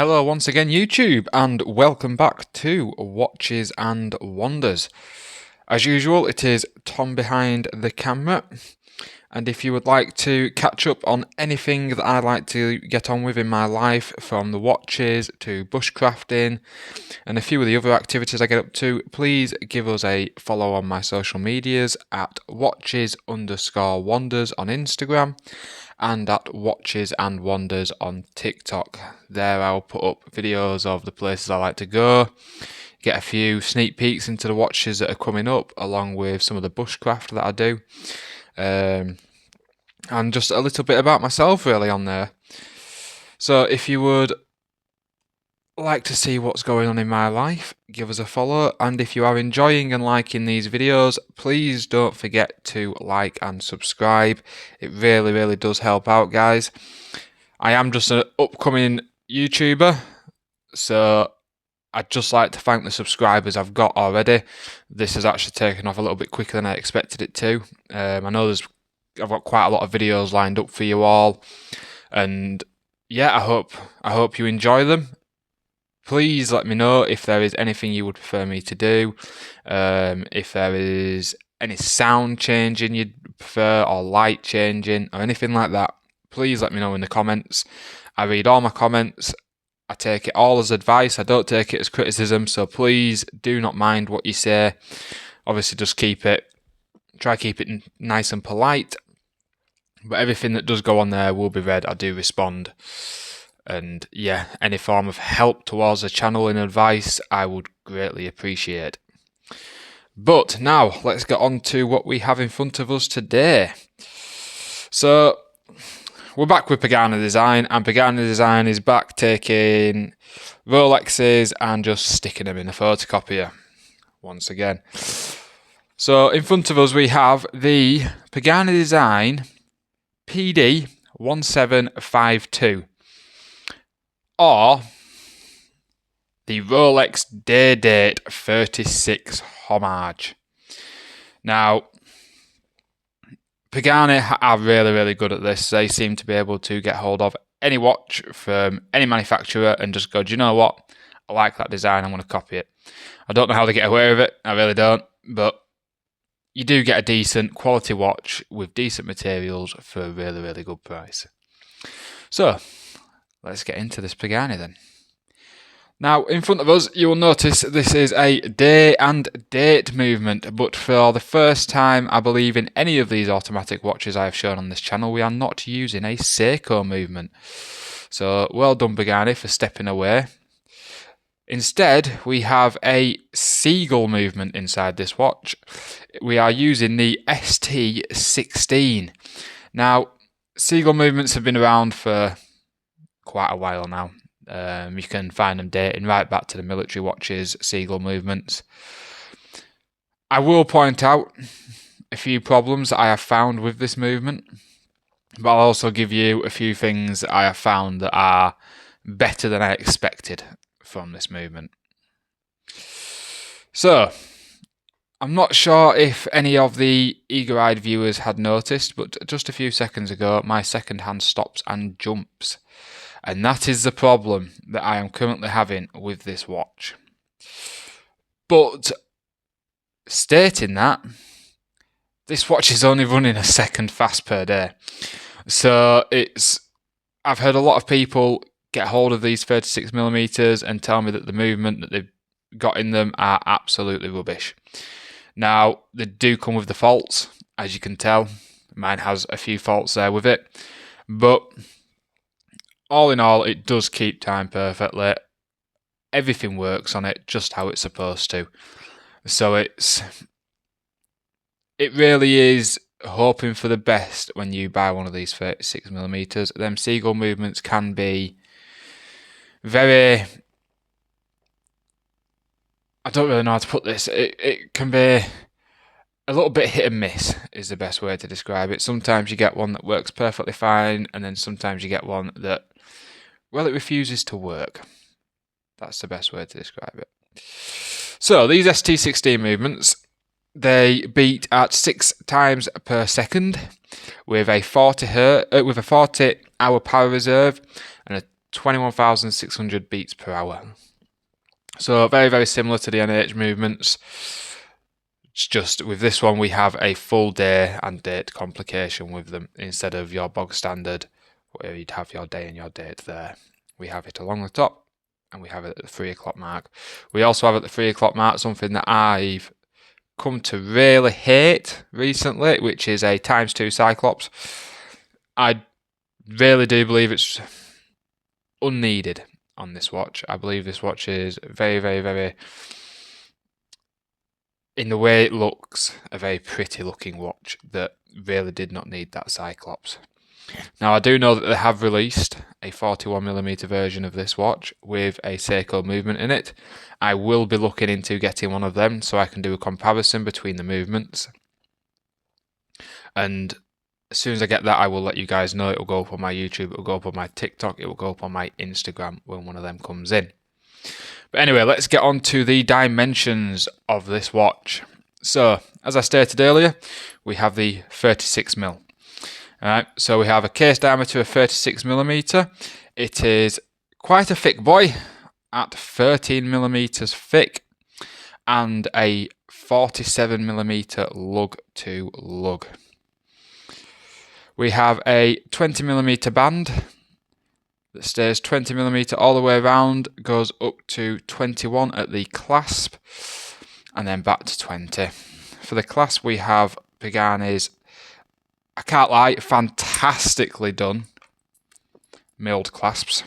Hello once again YouTube, and welcome back to Watches and Wonders. As usual, it is Tom behind the camera, and if you would like to catch up on anything that I like to get on with in my life, from the watches to bushcrafting and a few of the other activities I get up to, please give us a follow on my social medias at watches_wonders on Instagram and at Watches and Wonders on TikTok. There I'll put up videos of the places I like to go, get a few sneak peeks into the watches that are coming up, along with some of the bushcraft that I do, and just a little bit about myself really on there. So if you would like to see what's going on in my life, give us a follow, and if you are enjoying and liking these videos, please don't forget to like and subscribe. It really does help out, guys. I am just an upcoming YouTuber, so I'd just like to thank the subscribers I've got already. This has actually taken off a little bit quicker than I expected it to. I know I've got quite a lot of videos lined up for you all, and yeah, I hope you enjoy them. Please let me know if there is anything you would prefer me to do, if there is any sound changing you'd prefer, or light changing, or anything like that. Please let me know in the comments. I read all my comments. I take it all as advice. I don't take it as criticism, so please do not mind what you say. Obviously, just try keep it nice and polite. But everything that does go on there will be read. I do respond. And yeah, any form of help towards the channel and advice I would greatly appreciate. But now let's get on to what we have in front of us today. So we're back with Pagani Design, and Pagani Design is back taking Rolexes and just sticking them in a photocopier once again. So in front of us we have the Pagani Design PD1752. Or the Rolex DD 36 Homage. Now, Pagani are really good at this. They seem to be able to get hold of any watch from any manufacturer and just go, do you know what? I like that design, I'm going to copy it. I don't know how they get away with it, I really don't, but you do get a decent quality watch with decent materials for a really good price. So, let's get into this Pagani then. Now, in front of us, you will notice this is a day and date movement, but for the first time, I believe, in any of these automatic watches I have shown on this channel, we are not using a Seiko movement. So, well done, Pagani, for stepping away. Instead, we have a seagull movement inside this watch. We are using the ST16. Now, seagull movements have been around for quite a while now. You can find them dating right back to the military watches, seagull movements. I will point out a few problems that I have found with this movement, but I'll also give you a few things that I have found that are better than I expected from this movement. So, I'm not sure if any of the eager-eyed viewers had noticed, but just a few seconds ago, my second hand stops and jumps. And that is the problem that I am currently having with this watch. But stating that, this watch is only running a second fast per day. So I've heard a lot of people get hold of these 36mm and tell me that the movement that they've got in them are absolutely rubbish. Now, they do come with the faults, as you can tell. Mine has a few faults there with it. But all in all, it does keep time perfectly. Everything works on it just how it's supposed to. So it really is hoping for the best when you buy one of these 36mm. Them seagull movements can be very... I don't really know how to put this. It can be a little bit hit and miss is the best way to describe it. Sometimes you get one that works perfectly fine, and then sometimes you get one that, well, it refuses to work. That's the best way to describe it. So these ST16 movements, they beat at 6 times per second with a 40-hour power reserve and a 21,600 beats per hour. So very, very similar to the NH movements. It's just with this one we have a full day and date complication with them instead of your bog standard where you'd have your day and your date there. We have it along the top and we have it at the 3 o'clock mark. We also have at the 3 o'clock mark something that I've come to really hate recently, which is a ×2 Cyclops. I really do believe it's unneeded on this watch. I believe this watch is very, very, very, in the way it looks, a very pretty looking watch that really did not need that Cyclops. Now I do know that they have released a 41mm version of this watch with a Seiko movement in it. I will be looking into getting one of them so I can do a comparison between the movements. And as soon as I get that, I will let you guys know. It will go up on my YouTube, it will go up on my TikTok, it will go up on my Instagram when one of them comes in. But anyway, let's get on to the dimensions of this watch. So, as I stated earlier, we have the 36mm. Alright, so we have a case diameter of 36mm. It is quite a thick boy, at 13mm thick, and a 47mm lug to lug. We have a 20mm band that stays 20mm all the way around, goes up to 21 at the clasp, and then back to 20. For the clasp, we have Pagani's, I can't lie, fantastically done milled clasps.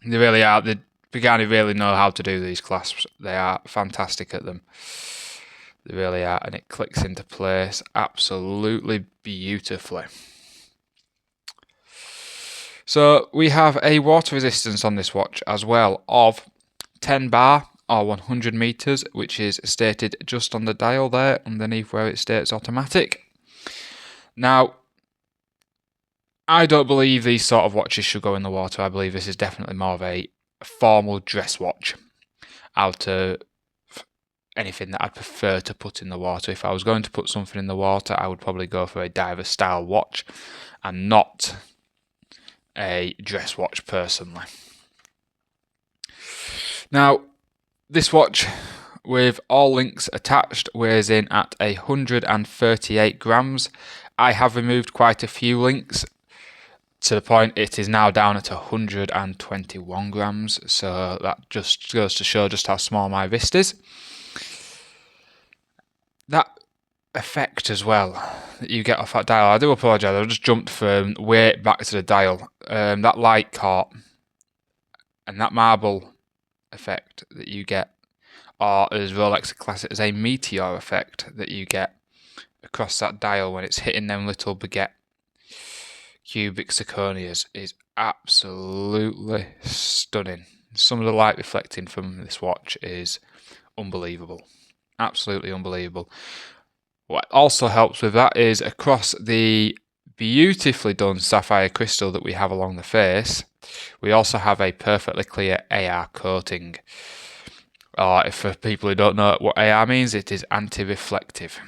They really are. The Pagani really know how to do these clasps. They are fantastic at them. They really are, and it clicks into place absolutely beautifully. So we have a water resistance on this watch as well of 10 bar or 100 meters, which is stated just on the dial there underneath where it states automatic. Now, I don't believe these sort of watches should go in the water. I believe this is definitely more of a formal dress watch out of anything that I'd prefer to put in the water. If I was going to put something in the water, I would probably go for a diver style watch and not a dress watch personally. Now, this watch with all links attached weighs in at 138 grams. I have removed quite a few links to the point it is now down at 121 grams, so that just goes to show just how small my wrist is. That effect as well that you get off that dial, I do apologise, I just jumped from weight back to the dial. That light caught, and that marble effect that you get, or as Rolex class it as a meteor effect that you get across that dial when it's hitting them little baguette cubic zirconias, is absolutely stunning. Some of the light reflecting from this watch is unbelievable, absolutely unbelievable. What also helps with that is across the beautifully done sapphire crystal that we have along the face, we also have a perfectly clear AR coating. Or if for people who don't know what AR means, it is anti-reflective,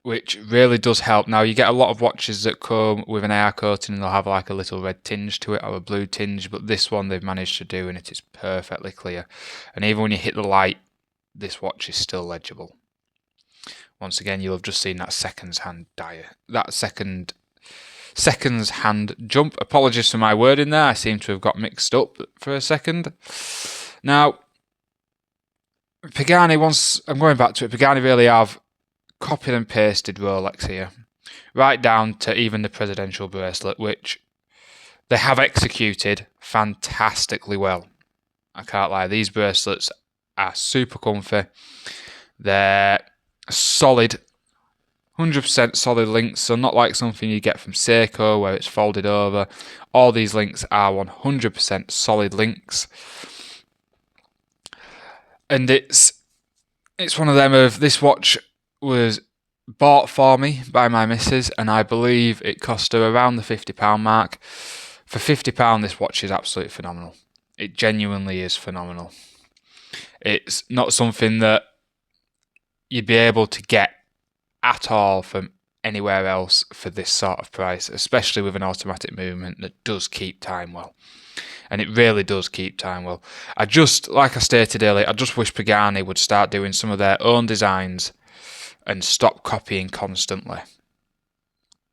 which really does help. Now, you get a lot of watches that come with an AR coating and they'll have like a little red tinge to it or a blue tinge, but this one they've managed to do and it is perfectly clear. And even when you hit the light, this watch is still legible. Once again, you'll have just seen that seconds hand jump. Apologies for my wording there, I seem to have got mixed up for a second. Now, Pagani, once I'm going back to it, Pagani really have copied and pasted Rolex here, right down to even the presidential bracelet, which they have executed fantastically well. I can't lie, these bracelets are super comfy. They're solid, 100% solid links, so not like something you get from Seiko where it's folded over. All these links are 100% solid links. And it's one of them of, this watch was bought for me by my missus and I believe it cost her around the £50 mark. For £50, this watch is absolutely phenomenal. It genuinely is phenomenal. It's not something that you'd be able to get at all from anywhere else for this sort of price, especially with an automatic movement that does keep time well. And it really does keep time well. Like I stated earlier, I just wish Pagani would start doing some of their own designs and stop copying constantly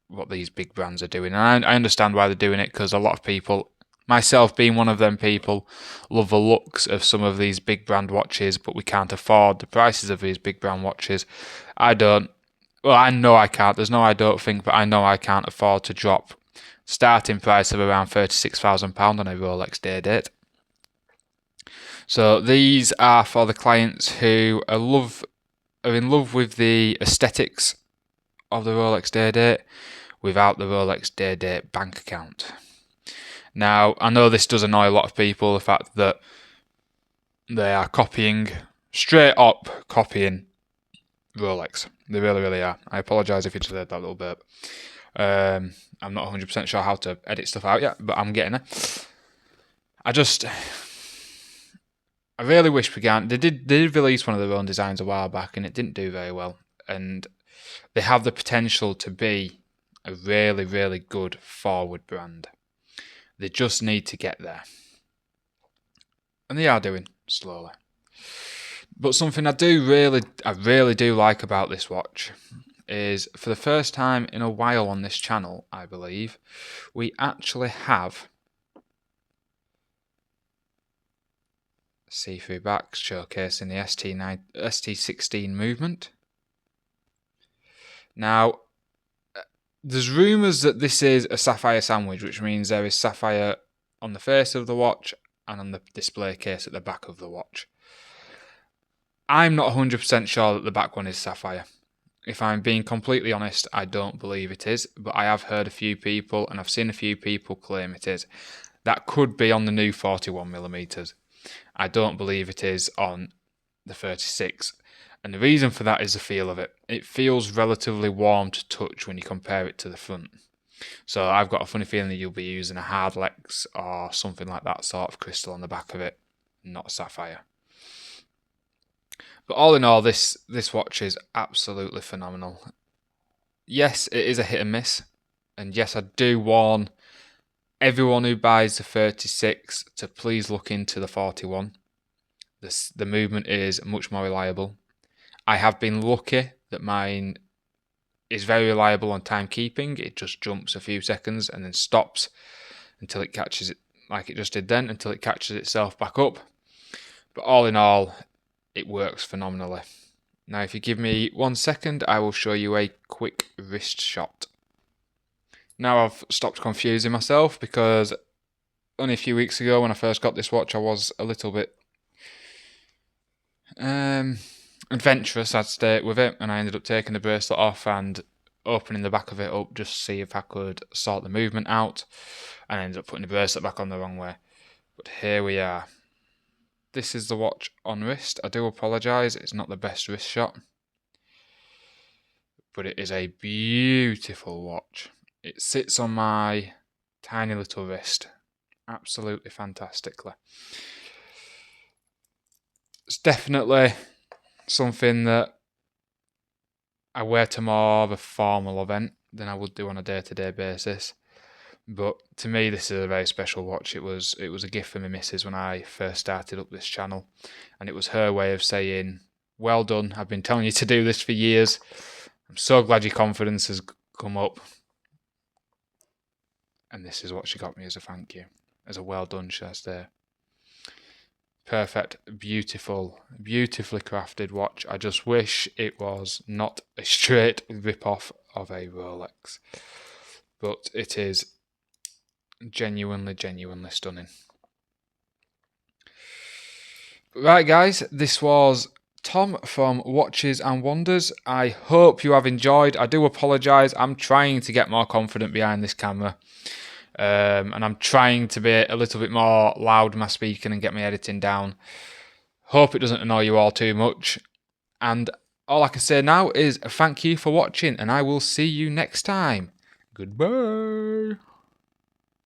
what these big brands are doing. And I understand why they're doing it, because a lot of people, myself being one of them people, love the looks of some of these big brand watches, but we can't afford the prices of these big brand watches. I don't. Well, I know I can't. There's no I don't think, but I know I can't afford to drop starting price of around £36,000 on a Rolex DD. So these are for the clients who are in love with the aesthetics of the Rolex DD without the Rolex DD bank account. Now, I know this does annoy a lot of people, the fact that they are straight up copying Rolex. They really, really are. I apologise if you just heard that little burp. I'm not 100% sure how to edit stuff out yet, but I'm getting there. I really wish Pagani... They did release one of their own designs a while back, and it didn't do very well. And they have the potential to be a really, really good forward brand. They just need to get there. And they are doing, slowly. But something I really do like about this watch is, for the first time in a while on this channel, I believe, we actually have see-through backs showcasing the ST16 movement. Now, there's rumours that this is a sapphire sandwich, which means there is sapphire on the face of the watch and on the display case at the back of the watch. I'm not 100% sure that the back one is sapphire. If I'm being completely honest, I don't believe it is, but I have heard a few people, and I've seen a few people claim it is. That could be on the new 41mm. I don't believe it is on the 36. And the reason for that is the feel of it. It feels relatively warm to touch when you compare it to the front. So I've got a funny feeling that you'll be using a Hardlex or something like that sort of crystal on the back of it, not sapphire. But all in all, this watch is absolutely phenomenal. Yes, it is a hit and miss. And yes, I do warn everyone who buys the 36 to please look into the 41. The movement is much more reliable. I have been lucky that mine is very reliable on timekeeping. It just jumps a few seconds and then stops until it catches it, like it just did then, until it catches itself back up. But all in all, it works phenomenally. Now, if you give me 1 second, I will show you a quick wrist shot. Now I've stopped confusing myself, because only a few weeks ago when I first got this watch, I was a little bit adventurous, I'd say, with it, and I ended up taking the bracelet off and opening the back of it up just to see if I could sort the movement out, and I ended up putting the bracelet back on the wrong way. But here we are. This is the watch on wrist. I do apologise, it's not the best wrist shot, but it is a beautiful watch. It sits on my tiny little wrist absolutely fantastically. It's definitely something that I wear to more of a formal event than I would do on a day-to-day basis. But to me, this is a very special watch. It was a gift for my missus when I first started up this channel, and it was her way of saying, well done, I've been telling you to do this for years. I'm so glad your confidence has come up. And this is what she got me as a thank you, as a well done, should I say. Perfect, beautiful, beautifully crafted watch. I just wish it was not a straight rip-off of a Rolex. But it is genuinely stunning. Right, guys, this was Tom from Watches and Wonders. I hope you have enjoyed. I do apologise. I'm trying to get more confident behind this camera. And I'm trying to be a little bit more loud in my speaking and get my editing down. Hope it doesn't annoy you all too much. And all I can say now is thank you for watching, and I will see you next time. Goodbye.